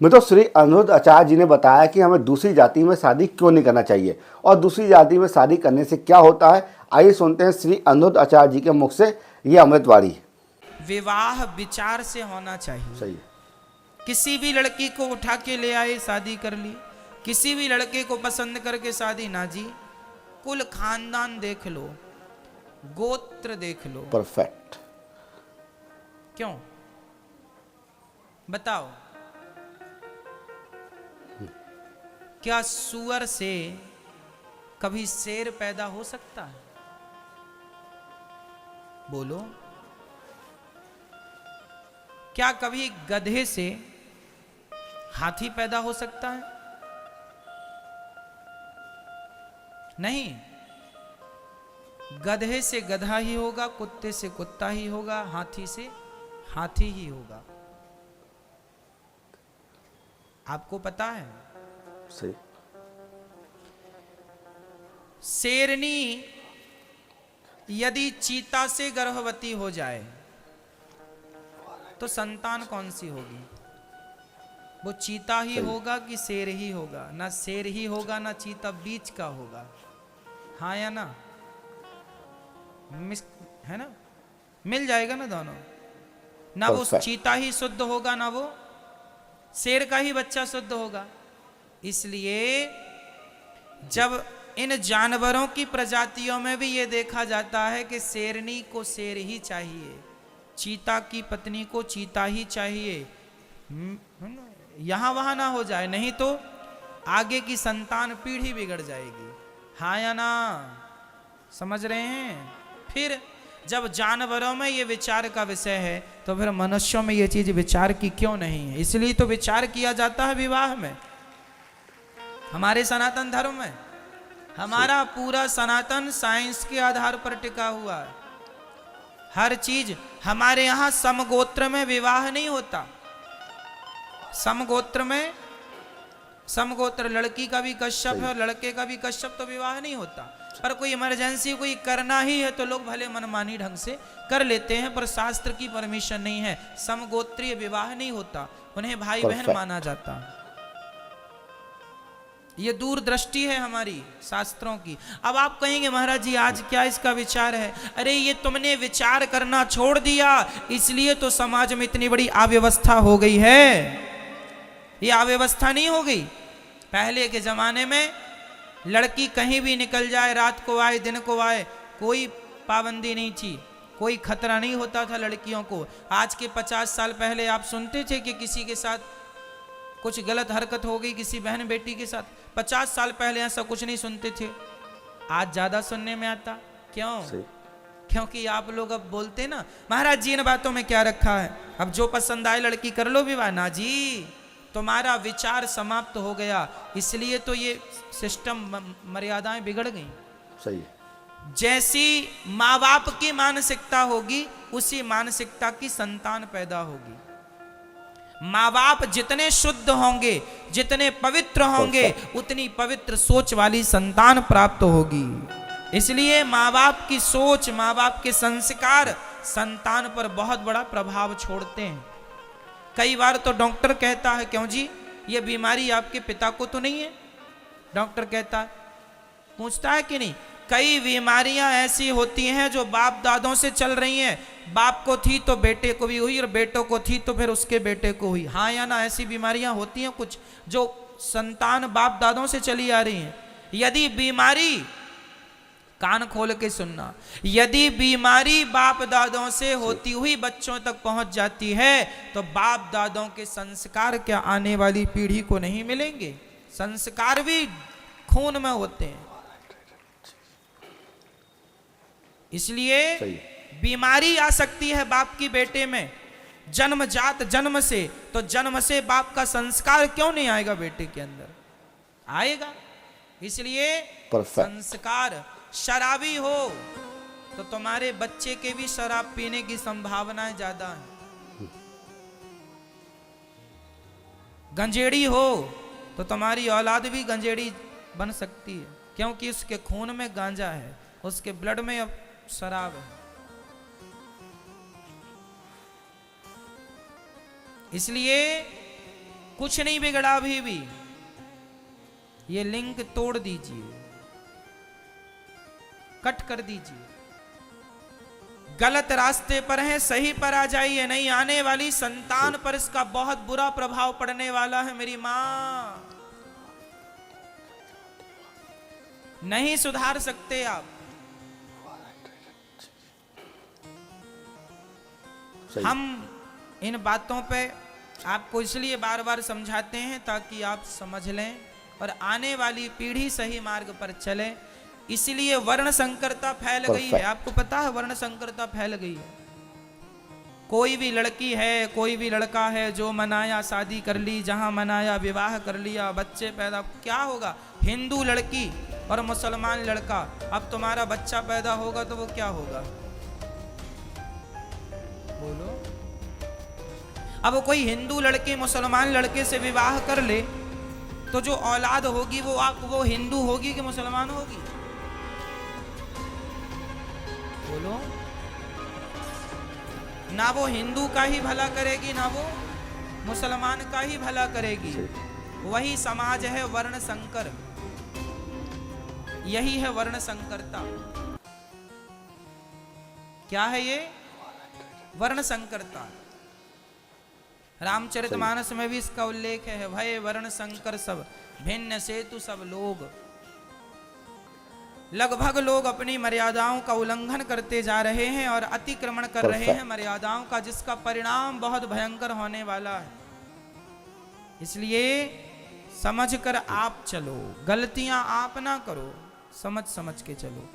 मित्रों, श्री अनिरुद्ध आचार्य जी ने बताया कि हमें दूसरी जाति में शादी क्यों नहीं करना चाहिए और दूसरी जाति में शादी करने से क्या होता है। आइए सुनते हैं श्री अनिरुद्ध आचार्य जी के मुख से ये अमृतवाणी। विवाह विचार से होना चाहिए। सही है। किसी भी लड़की को उठा के ले आए, शादी कर ली। किसी भी लड़के को पसंद करके शादी ना जी। कुल खानदान देख लो, गोत्र देख लो। परफेक्ट। क्यों बताओ, क्या सुअर से कभी शेर पैदा हो सकता है? बोलो। क्या कभी गधे से हाथी पैदा हो सकता है? नहीं। गधे से गधा ही होगा, कुत्ते से कुत्ता ही होगा, हाथी से हाथी ही होगा। आपको पता है? सही। शेरनी यदि चीता से गर्भवती हो जाए तो संतान कौन सी होगी? वो चीता ही होगा कि शेर ही होगा? ना शेर ही होगा ना चीता, बीच का होगा। हाँ या ना? है ना? मिल जाएगा ना दोनों। ना वो चीता ही शुद्ध होगा ना वो शेर का ही बच्चा शुद्ध होगा। इसलिए जब इन जानवरों की प्रजातियों में भी ये देखा जाता है कि शेरनी को शेर ही चाहिए, चीता की पत्नी को चीता ही चाहिए, यहां वहां ना हो जाए, नहीं तो आगे की संतान पीढ़ी बिगड़ जाएगी। हाँ या ना? समझ रहे हैं? फिर जब जानवरों में ये विचार का विषय है तो फिर मनुष्यों में ये चीज विचार की क्यों नहीं है? इसलिए तो विचार किया जाता है विवाह में। हमारे सनातन धर्म में हमारा पूरा सनातन साइंस के आधार पर टिका हुआ है। हर चीज हमारे यहां समगोत्र में विवाह नहीं होता। समगोत्र में, समगोत्र लड़की का भी कश्यप है और लड़के का भी कश्यप, तो विवाह नहीं होता। पर कोई इमरजेंसी कोई करना ही है तो लोग भले मनमानी ढंग से कर लेते हैं, पर शास्त्र की परमिशन नहीं है। समगोत्रीय विवाह नहीं होता, उन्हें भाई बहन माना जाता। ये दूरदृष्टि है हमारी शास्त्रों की। अब आप कहेंगे महाराज जी आज क्या इसका विचार है? अरे ये तुमने विचार करना छोड़ दिया, इसलिए तो समाज में इतनी बड़ी अव्यवस्था हो गई है। ये अव्यवस्था नहीं हो गई। पहले के जमाने में लड़की कहीं भी निकल जाए, रात को आए दिन को आए, कोई पाबंदी नहीं थी, कोई खतरा नहीं होता था लड़कियों को। आज के 50 साल पहले आप सुनते थे कि किसी के साथ कुछ गलत हरकत हो गई किसी बहन बेटी के साथ? 50 साल पहले ऐसा कुछ नहीं सुनते थे। आज ज्यादा सुनने में आता। क्यों? क्योंकि आप लोग अब बोलते ना महाराज जी इन बातों में क्या रखा है, अब जो पसंद आए लड़की कर लो विवाह। ना जी, तुम्हारा विचार समाप्त हो गया, इसलिए तो ये सिस्टम मर्यादाएं बिगड़ गई। सही है। जैसी माँ बाप की मानसिकता होगी उसी मानसिकता की संतान पैदा होगी। माँ बाप जितने शुद्ध होंगे, जितने पवित्र होंगे, उतनी पवित्र सोच वाली संतान प्राप्त होगी। इसलिए माँ बाप की सोच, माँ बाप के संस्कार संतान पर बहुत बड़ा प्रभाव छोड़ते हैं। कई बार तो डॉक्टर कहता है क्यों जी ये बीमारी आपके पिता को तो नहीं है? डॉक्टर कहता है, पूछता है कि नहीं? कई बीमारियां ऐसी होती हैं जो बाप दादों से चल रही हैं। बाप को थी तो बेटे को भी हुई और बेटों को थी तो फिर उसके बेटे को हुई। हाँ या ना? ऐसी बीमारियां होती हैं कुछ जो संतान बाप दादों से चली आ रही हैं। यदि बीमारी, कान खोल के सुनना, यदि बीमारी बाप दादों से होती हुई बच्चों तक पहुंच जाती है तो बाप दादों के संस्कार क्या आने वाली पीढ़ी को नहीं मिलेंगे? संस्कार भी खून में होते हैं। इसलिए बीमारी आ सकती है बाप की बेटे में जन्मजात, जन्म से। तो जन्म से बाप का संस्कार क्यों नहीं आएगा बेटे के अंदर? आएगा। इसलिए संस्कार, शराबी हो तो तुम्हारे बच्चे के भी शराब पीने की संभावनाएं ज्यादा है। गंजेड़ी हो तो तुम्हारी औलाद भी गंजेड़ी बन सकती है, क्योंकि उसके खून में गांजा है, उसके ब्लड में अब शराब है। इसलिए कुछ नहीं बिगड़ा अभी भी। ये लिंक तोड़ दीजिए, कट कर दीजिए। गलत रास्ते पर हैं, सही पर आ जाइए। नहीं, आने वाली संतान पर इसका बहुत बुरा प्रभाव पड़ने वाला है। मेरी मां, नहीं सुधार सकते आप। हम इन बातों पे आपको इसलिए बार बार समझाते हैं ताकि आप समझ लें और आने वाली पीढ़ी सही मार्ग पर चले। इसलिए वर्ण संकरता फैल गई है। आपको पता है, वर्ण संकरता फैल गई है। कोई भी लड़की है, कोई भी लड़का है, जो मनाया शादी कर ली, जहां मनाया विवाह कर लिया, बच्चे पैदा। क्या होगा? हिंदू लड़की और मुसलमान लड़का, अब तुम्हारा बच्चा पैदा होगा तो वो क्या होगा? बोलो। अब कोई हिंदू लड़की मुसलमान लड़के से विवाह कर ले तो जो औलाद होगी वो हिंदू होगी कि मुसलमान होगी? बोलो। ना वो हिंदू का ही भला करेगी, ना वो मुसलमान का ही भला करेगी। वही समाज है वर्ण संकर। यही है वर्ण संकरता। क्या है ये? वर्ण संकरता। रामचरितमानस में भी इसका उल्लेख है। भय वर्ण संकर सब, भिन्न सेतु सब लोग। लगभग लोग अपनी मर्यादाओं का उल्लंघन करते जा रहे हैं और अतिक्रमण कर रहे हैं मर्यादाओं का, जिसका परिणाम बहुत भयंकर होने वाला है। इसलिए समझ कर आप चलो, गलतियां आप ना करो, समझ समझ के चलो।